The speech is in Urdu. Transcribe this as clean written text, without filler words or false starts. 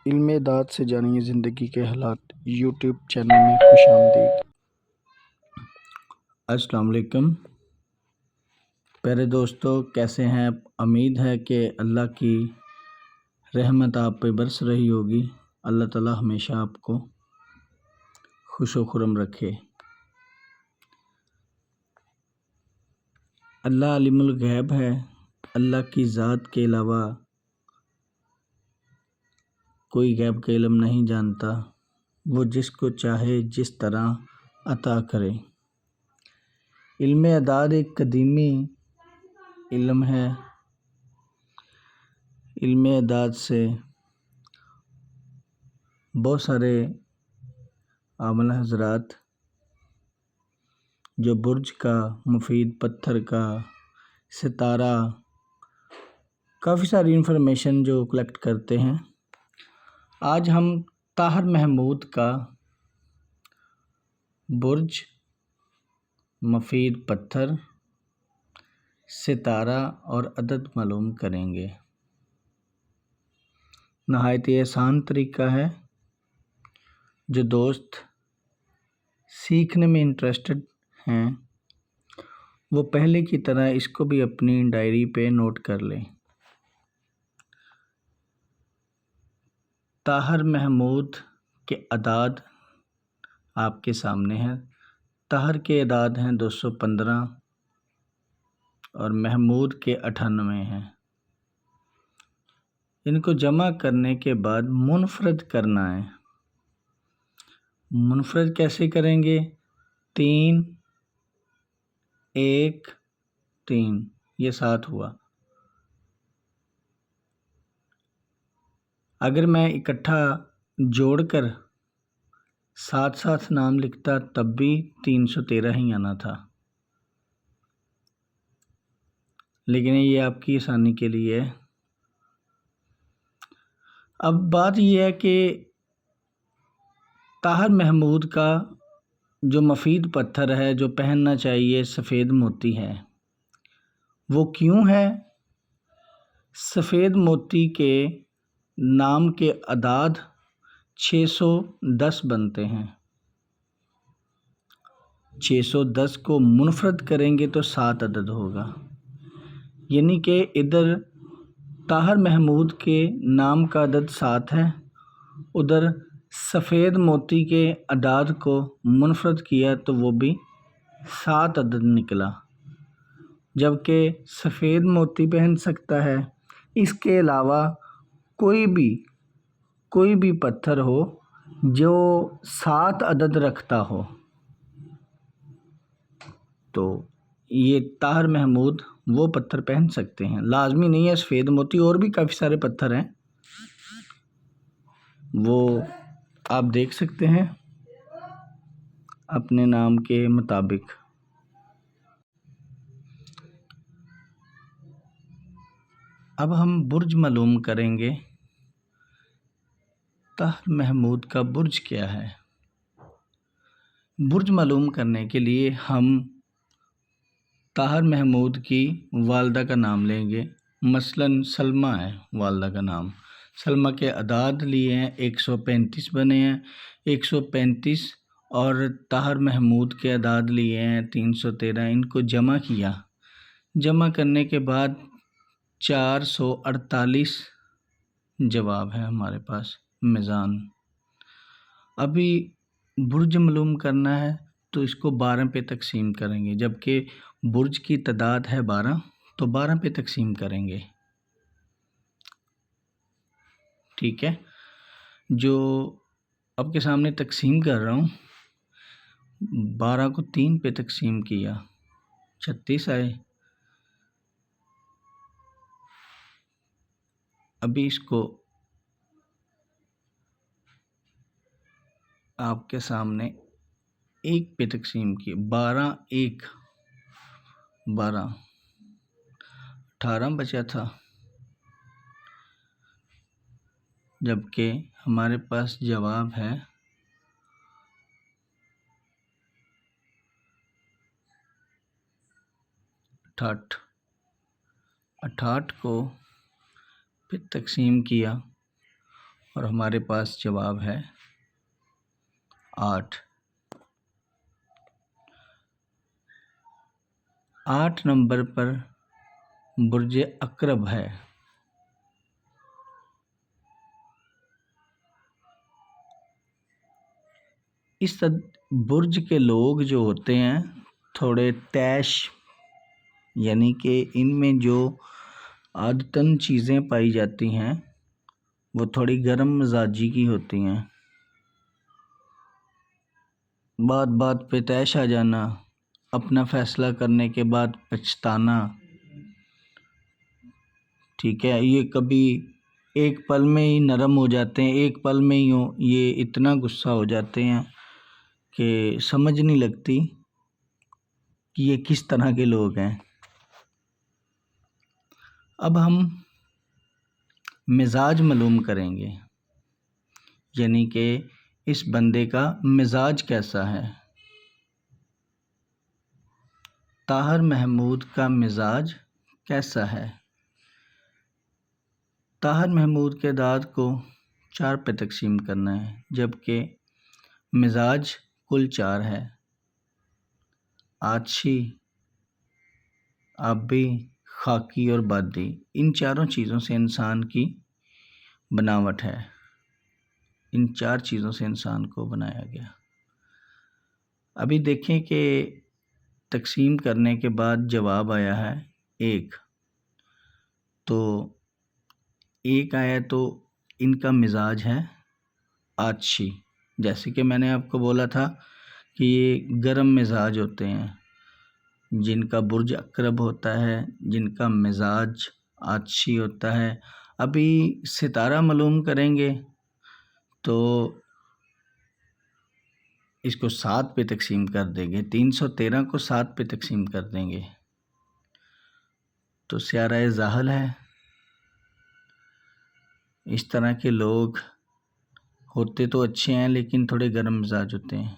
علم اعداد سے جانیے زندگی کے حالات یوٹیوب چینل میں خوش آمدید۔ السلام علیکم پیارے دوستو، کیسے ہیں آپ؟ امید ہے کہ اللہ کی رحمت آپ پہ برس رہی ہوگی۔ اللہ تعالی ہمیشہ آپ کو خوش و خرم رکھے۔ اللہ عالم الغیب ہے، اللہ کی ذات کے علاوہ کوئی غیب کا علم نہیں جانتا، وہ جس کو چاہے جس طرح عطا کرے۔ علم اعداد ایک قدیمی علم ہے۔ علم اعداد سے بہت سارے عامل حضرات جو برج کا، مفید پتھر کا، ستارہ، کافی ساری انفارمیشن جو کلیکٹ کرتے ہیں۔ آج ہم طاہر محمود کا برج، مفید پتھر، ستارہ اور عدد معلوم کریں گے۔ نہایت ہی آسان طریقہ ہے۔ جو دوست سیکھنے میں انٹرسٹڈ ہیں وہ پہلے کی طرح اس کو بھی اپنی ڈائری پہ نوٹ کر لیں۔ طاہر محمود کے اعداد آپ کے سامنے ہیں۔ طاہر کے اعداد ہیں 215 اور محمود کے 98 ہیں۔ ان کو جمع کرنے کے بعد منفرد کرنا ہے۔ منفرد کیسے کریں گے؟ 3 1 3 یہ 7 ہوا۔ اگر میں اکٹھا جوڑ کر ساتھ ساتھ نام لکھتا تب بھی 313 ہی آنا تھا، لیکن یہ آپ کی آسانی کے لیے ہے۔ اب بات یہ ہے کہ طاہر محمود کا جو مفید پتھر ہے جو پہننا چاہیے سفید موتی ہے، وہ کیوں ہے؟ سفید موتی کے نام کے اعداد 610 بنتے ہیں۔ 610 کو منفرد کریں گے تو 7 عدد ہوگا، یعنی کہ ادھر طاہر محمود کے نام کا عدد 7 ہے، ادھر سفید موتی کے اعداد کو منفرد کیا تو وہ بھی 7 عدد نکلا۔ جبکہ سفید موتی پہن سکتا ہے، اس کے علاوہ کوئی بھی پتھر ہو جو 7 عدد رکھتا ہو تو یہ طاہر محمود وہ پتھر پہن سکتے ہیں۔ لازمی نہیں ہے سفید موتی، اور بھی کافی سارے پتھر ہیں، وہ آپ دیکھ سکتے ہیں اپنے نام کے مطابق۔ اب ہم برج معلوم کریں گے۔ طاہر محمود کا برج کیا ہے؟ برج معلوم کرنے کے لیے ہم طاہر محمود کی والدہ کا نام لیں گے۔ مثلاً سلمہ ہے والدہ کا نام۔ سلمہ کے اعداد لیے ہیں 135 بنے ہیں 135، اور طاہر محمود کے اعداد لیے ہیں 313۔ ان کو جمع کیا، جمع کرنے کے بعد 448 جواب ہے ہمارے پاس میزان۔ ابھی برج معلوم کرنا ہے تو اس کو 12 پہ تقسیم کریں گے، جبکہ برج کی تعداد ہے 12 تو 12 پہ تقسیم کریں گے۔ ٹھیک ہے، جو آپ کے سامنے تقسیم کر رہا ہوں، 12 کو 3 پہ تقسیم کیا 36 آئے۔ ابھی اس کو آپ کے سامنے 1 پہ تقسیم کی، 12 1 12 18 بچا تھا، جبکہ ہمارے پاس جواب ہے 68۔ 68 کو پھر تقسیم کیا اور ہمارے پاس جواب ہے 8۔ 8 نمبر پر برج عقرب ہے۔ اس برج کے لوگ جو ہوتے ہیں تھوڑے طیش، یعنی کہ ان میں جو عادتاً چیزیں پائی جاتی ہیں وہ تھوڑی گرم مزاجی کی ہوتی ہیں۔ بات بات پہ طیش آ جانا، اپنا فیصلہ کرنے کے بعد پچھتانا، ٹھیک ہے، یہ کبھی ایک پل میں ہی نرم ہو جاتے ہیں، ایک پل میں ہی یہ اتنا غصہ ہو جاتے ہیں کہ سمجھ نہیں لگتی کہ یہ کس طرح کے لوگ ہیں۔ اب ہم مزاج معلوم کریں گے، یعنی کہ اس بندے کا مزاج کیسا ہے۔ طاہر محمود کا مزاج کیسا ہے؟ طاہر محمود کے دانت کو 4 پہ تقسیم کرنا ہے، جبکہ مزاج کل 4 ہے: آتشی، آبی، خاکی اور بادی۔ ان چاروں چیزوں سے انسان کی بناوٹ ہے، ان 4 چیزوں سے انسان کو بنایا گیا۔ ابھی دیکھیں کہ تقسیم کرنے کے بعد جواب آیا ہے 1، تو 1 آیا تو ان کا مزاج ہے آتشی، جیسے کہ میں نے آپ کو بولا تھا کہ یہ گرم مزاج ہوتے ہیں، جن کا برج عقرب ہوتا ہے، جن کا مزاج آتشی ہوتا ہے۔ ابھی ستارہ معلوم کریں گے تو اس کو 7 پہ تقسیم کر دیں گے، 313 کو 7 پہ تقسیم کر دیں گے تو سیارہ زحل ہے۔ اس طرح کے لوگ ہوتے تو اچھے ہیں لیکن تھوڑے گرم مزاج ہوتے ہیں۔